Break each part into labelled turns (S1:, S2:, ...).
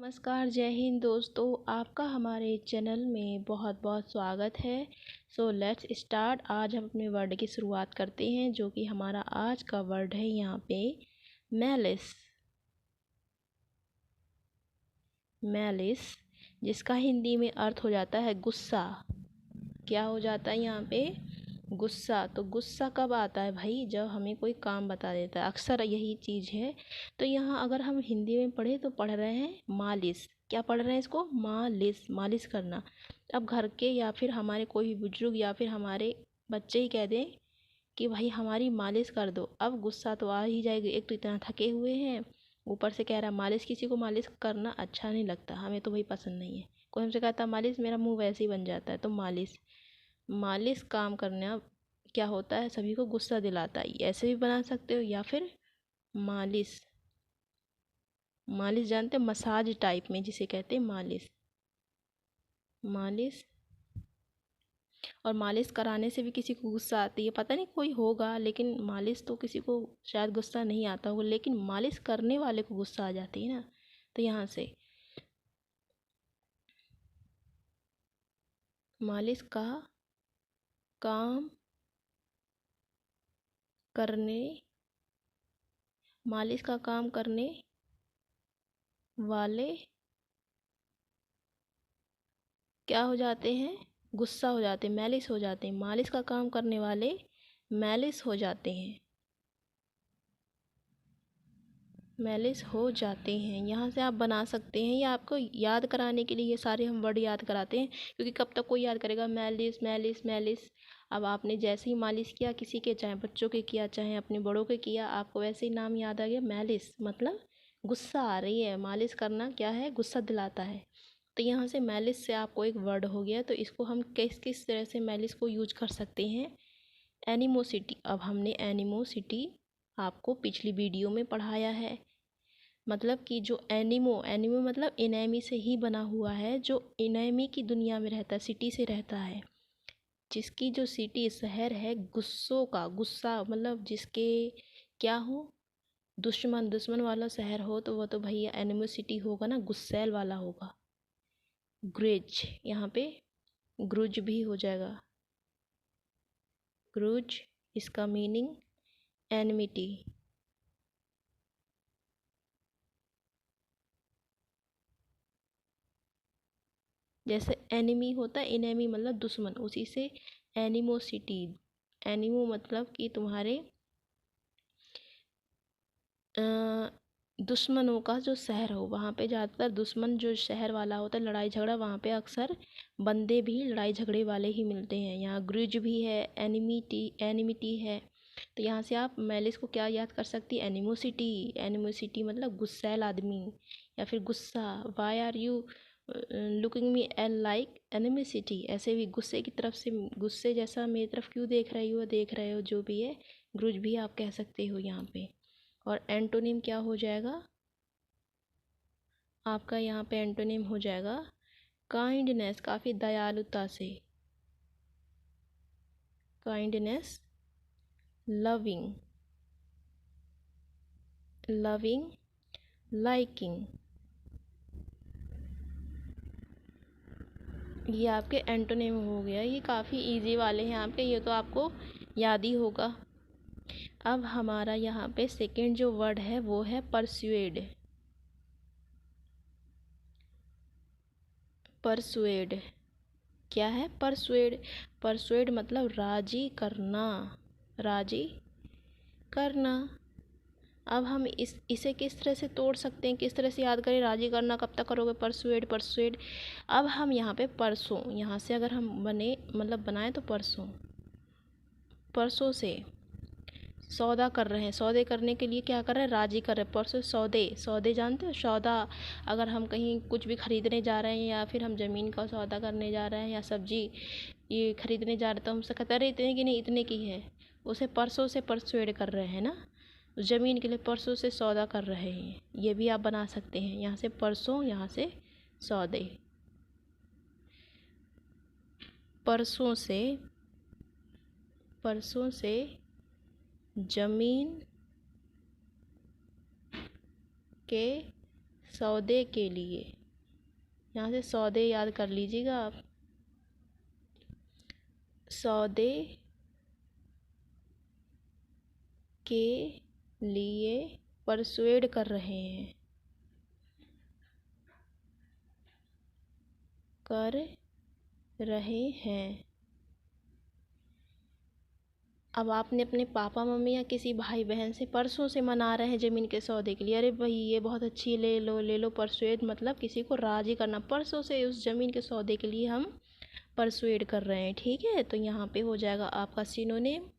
S1: नमस्कार, जय हिंद दोस्तों। आपका हमारे चैनल में बहुत बहुत स्वागत है। So let's start. आज हम अपने वर्ड की शुरुआत करते हैं, जो कि हमारा आज का वर्ड है यहाँ पे मैलिस। मैलिस, जिसका हिंदी में अर्थ हो जाता है गुस्सा। क्या हो जाता है यहाँ पे? गुस्सा। तो गुस्सा कब आता है भाई? जब हमें कोई काम बता देता है, अक्सर यही चीज़ है। तो यहाँ अगर हम हिंदी में पढ़े तो पढ़ रहे हैं मालिश। क्या पढ़ रहे हैं इसको? मालिश, मालिश करना। अब घर के या फिर हमारे कोई भी बुजुर्ग या फिर हमारे बच्चे ही कह दें कि भाई हमारी मालिश कर दो, अब गुस्सा तो आ ही जाएगी। एक तो इतना थके हुए हैं, ऊपर से कह रहा मालिश। किसी को मालिश करना अच्छा नहीं लगता, हमें तो भाई पसंद नहीं है। कोई हमसे कहता मालिश, मेरा मुंह वैसे ही बन जाता है। तो मालिश, मालिश काम करना क्या होता है, सभी को गुस्सा दिलाता है। ऐसे भी बना सकते हो या फिर मालिश। मालिश जानते हैं? मसाज टाइप में जिसे कहते हैं मालिश। मालिश। और मालिश कराने से भी किसी को गुस्सा आती है, पता नहीं कोई होगा, लेकिन मालिश तो किसी को शायद गुस्सा नहीं आता होगा, लेकिन मालिश करने वाले को गुस्सा आ जाती है ना। तो यहाँ से मालिश का काम करने, मालिश का काम करने वाले क्या हो जाते हैं? गुस्सा हो जाते हैं, मैलिस हो जाते हैं। मालिश का काम करने वाले मैलिस हो जाते हैं, मैलिस हो जाते हैं। यहाँ से आप बना सकते हैं, या आपको याद कराने के लिए ये सारे हम वर्ड याद कराते हैं, क्योंकि कब तक कोई याद करेगा मैलिस मैलिस मैलिस। अब आपने जैसे ही मालिश किया किसी के, चाहे बच्चों के किया चाहे अपने बड़ों के किया, आपको वैसे ही नाम याद आ गया मैलिस। मतलब गुस्सा आ रही है, मालिश करना क्या है? गुस्सा दिलाता है। तो यहाँ से मैलिस से आपको एक वर्ड हो गया। तो इसको हम किस किस तरह से मैलिस को यूज कर सकते हैं? एनिमोसिटी। अब हमने एनिमोसिटी आपको पिछली वीडियो में पढ़ाया है। मतलब कि जो एनिमो, एनिमो मतलब इनेमी से ही बना हुआ है, जो इनेमी की दुनिया में रहता है, सिटी से रहता है। जिसकी जो सिटी, शहर है गुस्सों का, गुस्सा मतलब जिसके क्या हो, दुश्मन, दुश्मन वाला शहर हो, तो वह तो भैया एनिमोसिटी होगा ना, गुस्सैल वाला होगा। ग्रेज, यहाँ पे ग्रुज भी हो जाएगा। ग्रुज, इसका मीनिंग एनमिटी। जैसे एनिमी होता है, इनेमी मतलब दुश्मन, उसी से एनिमोसिटी। एनिमो मतलब कि तुम्हारे दुश्मनों का जो शहर हो, वहाँ पे ज़्यादातर दुश्मन जो शहर वाला होता है, लड़ाई झगड़ा, वहाँ पे अक्सर बंदे भी लड़ाई झगड़े वाले ही मिलते हैं। यहाँ ग्रिज भी है, एनिमिटी, एनिमिटी है। तो यहाँ से आप मैलिस को क्या याद कर सकती है? एनिमोसिटी। एनिमोसिटी मतलब गुस्सैल आदमी या फिर गुस्सा। Why are you looking me एल लाइक एनिमिसिटी। ऐसे भी गुस्से की तरफ से, गुस्से जैसा मेरी तरफ क्यों देख रहे हो, जो भी है ग्रुज भी आप कह सकते हो यहाँ पे। और एंटोनिम क्या हो जाएगा आपका? यहाँ पे एंटोनिम हो जाएगा काइंडनेस, काफ़ी दयालुता से। Kindness, loving, loving, liking. ये आपके एंटोनिम हो गया। ये काफ़ी इजी वाले हैं आपके, ये तो आपको याद ही होगा। अब हमारा यहाँ पे सेकेंड जो वर्ड है वो है परसुएड। परसुएड क्या है? परसुएड, परसुएड मतलब राजी करना, राजी करना। अब हम इसे किस तरह से तोड़ सकते हैं, किस तरह से याद करें? राजी करना कब तक करोगे? Persuade, persuade. अब हम यहाँ पे परसों, यहाँ से अगर हम बने मतलब बनाए तो परसों, परसों से सौदा कर रहे हैं। सौदे करने के लिए क्या कर रहे हैं? राजी कर रहे हैं। परसों सौदे, सौदे जानते हो? सौदा। अगर हम कहीं कुछ भी खरीदने जा रहे हैं, या फिर हम ज़मीन का सौदा करने जा रहे हैं, या सब्जी ये खरीदने जा रहे हैं, तो हमसे कहते रहे इतने की नहीं, इतने की है। उसे परसों से परसुएड कर रहे हैं ना, ज़मीन के लिए परसों से सौदा कर रहे हैं। ये भी आप बना सकते हैं, यहाँ से परसों, यहाँ से सौदे। परसों से, परसों से ज़मीन के सौदे के लिए, यहाँ से सौदे याद कर लीजिएगा आप। सौदे के लिए परसुएड कर रहे हैं, कर रहे हैं। अब आपने अपने पापा मम्मी या किसी भाई बहन से परसों से मना रहे हैं ज़मीन के सौदे के लिए, अरे भाई ये बहुत अच्छी, ले लो ले लो। परसुएड मतलब किसी को राज़ी करना, परसों से उस ज़मीन के सौदे के लिए हम परसुएड कर रहे हैं, ठीक है। तो यहाँ पे हो जाएगा आपका सिनोनिम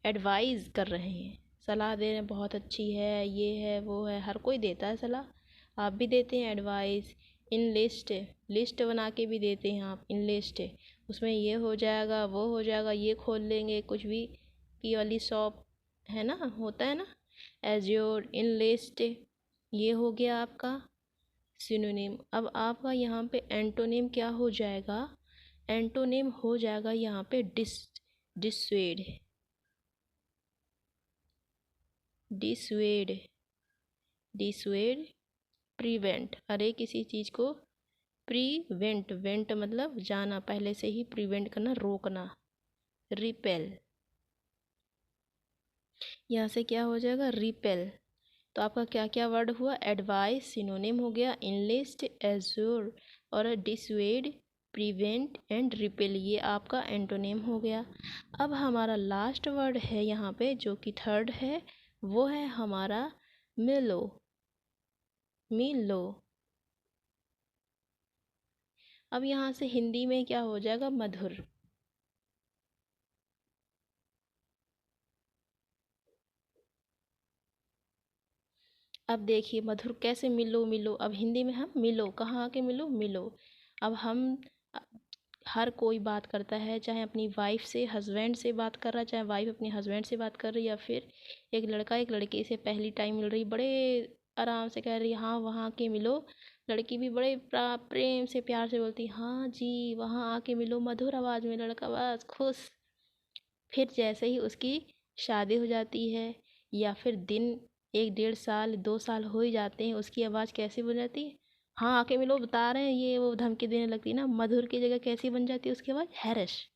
S1: एडवाइज़ कर रहे हैं, सलाह दे रहे हैं, बहुत अच्छी है, ये है वो है, हर कोई देता है सलाह, आप भी देते हैं एडवाइस। इन लिस्ट, लिस्ट बना के भी देते हैं आप, इन लिस्ट, उसमें ये हो जाएगा वो हो जाएगा, ये खोल लेंगे, कुछ भी की वाली शॉप है ना, होता है ना, एज योर, इन लिस्ट, ये हो गया आपका सिनोनिम। अब आपका यहाँ पे एंटोनिम क्या हो जाएगा, एंटोनिम हो जाएगा यहाँ पे डिसवेड, डिसवेड, डिसवेड, प्रिवेंट, अरे किसी चीज़ को प्रीवेंट, वेंट मतलब जाना, पहले से ही प्रिवेंट करना, रोकना, रिपेल, यहाँ से क्या हो जाएगा, रिपेल। तो आपका क्या क्या वर्ड हुआ, एडवाइस सिनोनिम हो गया, इनलिस्ट, एज्योर और डिसवेड, प्रिवेंट एंड रिपेल, ये आपका एंटोनिम हो गया। अब हमारा लास्ट वर्ड है यहाँ पे जो कि थर्ड है, वो है हमारा मिलो, मिलो। अब यहाँ से हिंदी में क्या हो जाएगा, मधुर। अब देखिए मधुर कैसे, मिलो मिलो, अब हिंदी में हम मिलो, कहाँ आके मिलो, मिलो। अब हम, हर कोई बात करता है, चाहे अपनी वाइफ से, हस्बैंड से बात कर रहा है, चाहे वाइफ अपने हस्बैंड से बात कर रही है, या फिर एक लड़का एक लड़की से पहली टाइम मिल रही, बड़े आराम से कह रही हाँ वहाँ के मिलो, लड़की भी बड़े प्रेम से प्यार से बोलती हाँ जी वहाँ आके मिलो, मधुर आवाज़ में, लड़का बस खुश। फिर जैसे ही उसकी शादी हो जाती है, या फिर दिन, 1 1.5 साल 2 साल हो ही जाते हैं, उसकी आवाज़ कैसी बन जाती है, हाँ आके मिलो बता रहे हैं, ये वो धमकी देने लगती है ना, मधुर की जगह कैसी बन जाती है उसकी आवाज़, हैरश।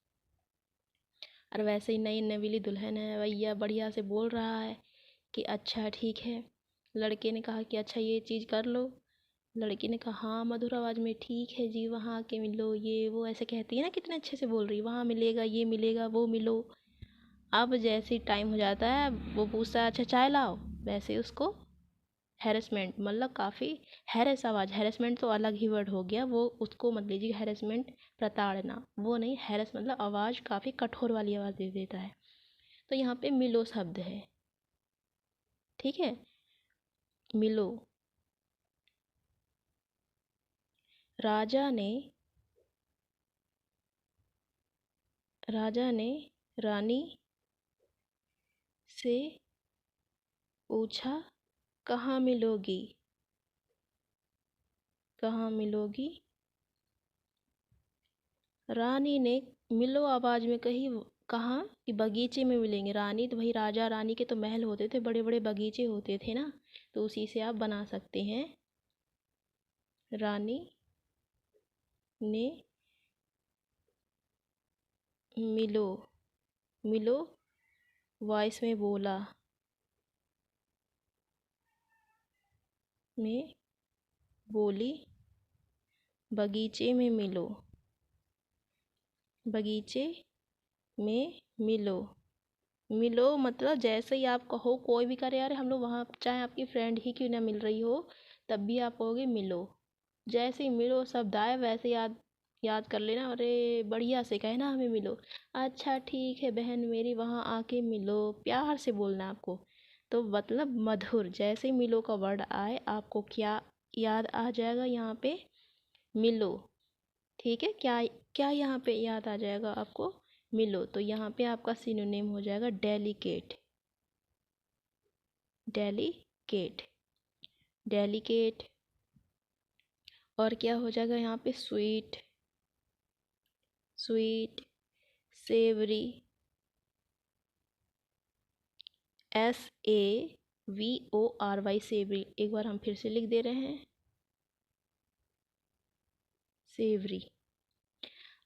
S1: और वैसे ही नई नवीली दुल्हन है, भैया बढ़िया से बोल रहा है कि अच्छा ठीक है, लड़के ने कहा कि अच्छा ये चीज़ कर लो, लड़की ने कहा हाँ मधुर आवाज़ में, ठीक है जी वहाँ आके मिलो, ये वो ऐसे कहती है ना, कितने अच्छे से बोल रही है, वहाँ मिलेगा, ये मिलेगा, वो मिलो। अब जैसे टाइम हो जाता है, वो पूछता है अच्छा चाय लाओ, वैसे उसको हैरेसमेंट, मतलब काफ़ी हैरेस आवाज़, हैरेसमेंट तो अलग ही वर्ड हो गया, वो उसको मत लीजिए हैरेसमेंट, प्रताड़ना वो नहीं, हैरेस मतलब आवाज़ काफ़ी कठोर वाली आवाज़ दे देता है। तो यहाँ पे मिलो शब्द है, ठीक है, मिलो। राजा ने, राजा ने रानी से पूछा कहाँ मिलोगी, कहाँ मिलोगी। रानी ने मिलो आवाज़ में कही, कहाँ कि बगीचे में मिलेंगे, रानी तो भाई राजा रानी के तो महल होते थे, बड़े बड़े बगीचे होते थे ना, तो उसी से आप बना सकते हैं, रानी ने मिलो, मिलो वॉइस में बोला, में बोली, बगीचे में मिलो, बगीचे में मिलो। मिलो मतलब जैसे ही आप कहो, कोई भी करे यार हम लोग वहाँ, चाहे आपकी फ्रेंड ही क्यों ना मिल रही हो, तब भी आप कहोगे मिलो। जैसे ही मिलो शब्द आए वैसे याद, याद कर लेना, अरे बढ़िया से कहना हमें मिलो, अच्छा ठीक है बहन मेरी वहाँ आके मिलो, प्यार से बोलना आपको। तो मतलब मधुर, जैसे ही मिलो का वर्ड आए आपको क्या याद आ जाएगा, यहाँ पे मिलो, ठीक है, क्या क्या यहाँ पे याद आ जाएगा आपको, मिलो। तो यहाँ पे आपका सिनोनिम हो जाएगा डेलिकेट, डेलिकेट, डेलिकेट। और क्या हो जाएगा यहाँ पे, sweet, sweet, savoury, SAVORY, savoury, एक बार हम फिर से लिख दे रहे हैं, सेवरी।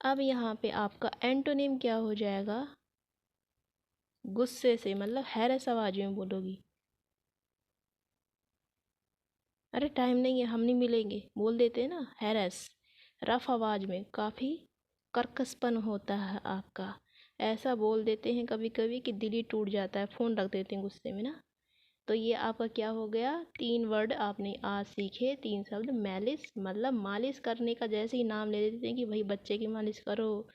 S1: अब यहाँ पे आपका एंटोनिम क्या हो जाएगा? गुस्से से, मतलब हैरस आवाज में बोलोगी। अरे टाइम नहीं है, हम नहीं मिलेंगे बोल देते हैं ना, हैरस। रफ आवाज में, काफ़ी कर्कशपन होता है आपका, ऐसा बोल देते हैं कभी कभी कि दिल ही टूट जाता है, फ़ोन रख देते हैं गुस्से में ना। तो ये आपका क्या हो गया? 3 वर्ड आपने आज सीखे, 3 शब्द। मैलिस मतलब मालिश करने का, जैसे ही नाम ले देते हैं कि भाई बच्चे की मालिश करो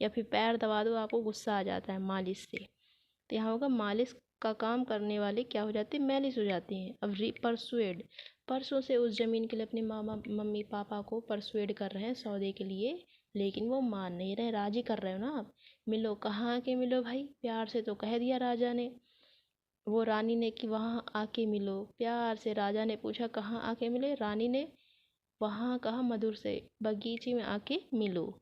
S1: या फिर पैर दबा दो, आपको गुस्सा आ जाता है मालिश से। तो यहाँ होगा मालिश का काम करने वाले क्या हो जाते हैं? मैलिस हो जाते हैं। अब परसुएड, परसों से उस ज़मीन के लिए अपने मामा मम्मी पापा को परसुएड कर रहे हैं सौदे के लिए, लेकिन वो मान नहीं रहे। राजी कर रहे हो ना आप? मिलो, कहाँ आके मिलो भाई? प्यार से तो कह दिया राजा ने, वो रानी ने कि वहाँ आके मिलो। प्यार से राजा ने पूछा कहाँ आके मिले, रानी ने वहाँ कहा मधुर से, बगीचे में आके मिलो।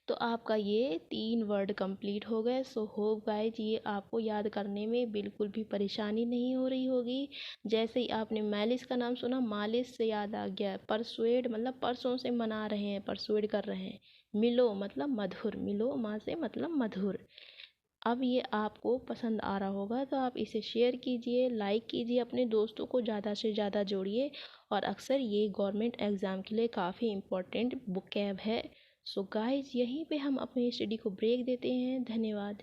S1: तो आपका ये 3 वर्ड कंप्लीट हो गए। सो होप गाइज ये आपको याद करने में बिल्कुल भी परेशानी नहीं हो रही होगी। जैसे ही आपने मैलिस का नाम सुना, मालिश से याद आ गया। परसुएड मतलब परसों से मना रहे हैं, परसुएड कर रहे हैं। मिलो मतलब मधुर, मिलो माँ से मतलब मधुर। अब ये आपको पसंद आ रहा होगा तो आप इसे शेयर कीजिए, लाइक कीजिए, अपने दोस्तों को ज़्यादा से ज़्यादा जोड़िए। और अक्सर ये गवर्नमेंट एग्ज़ाम के लिए काफ़ी इम्पोर्टेंट बुक कैब है। सो गाइज यहीं पे हम अपनी स्टडी को ब्रेक देते हैं। धन्यवाद।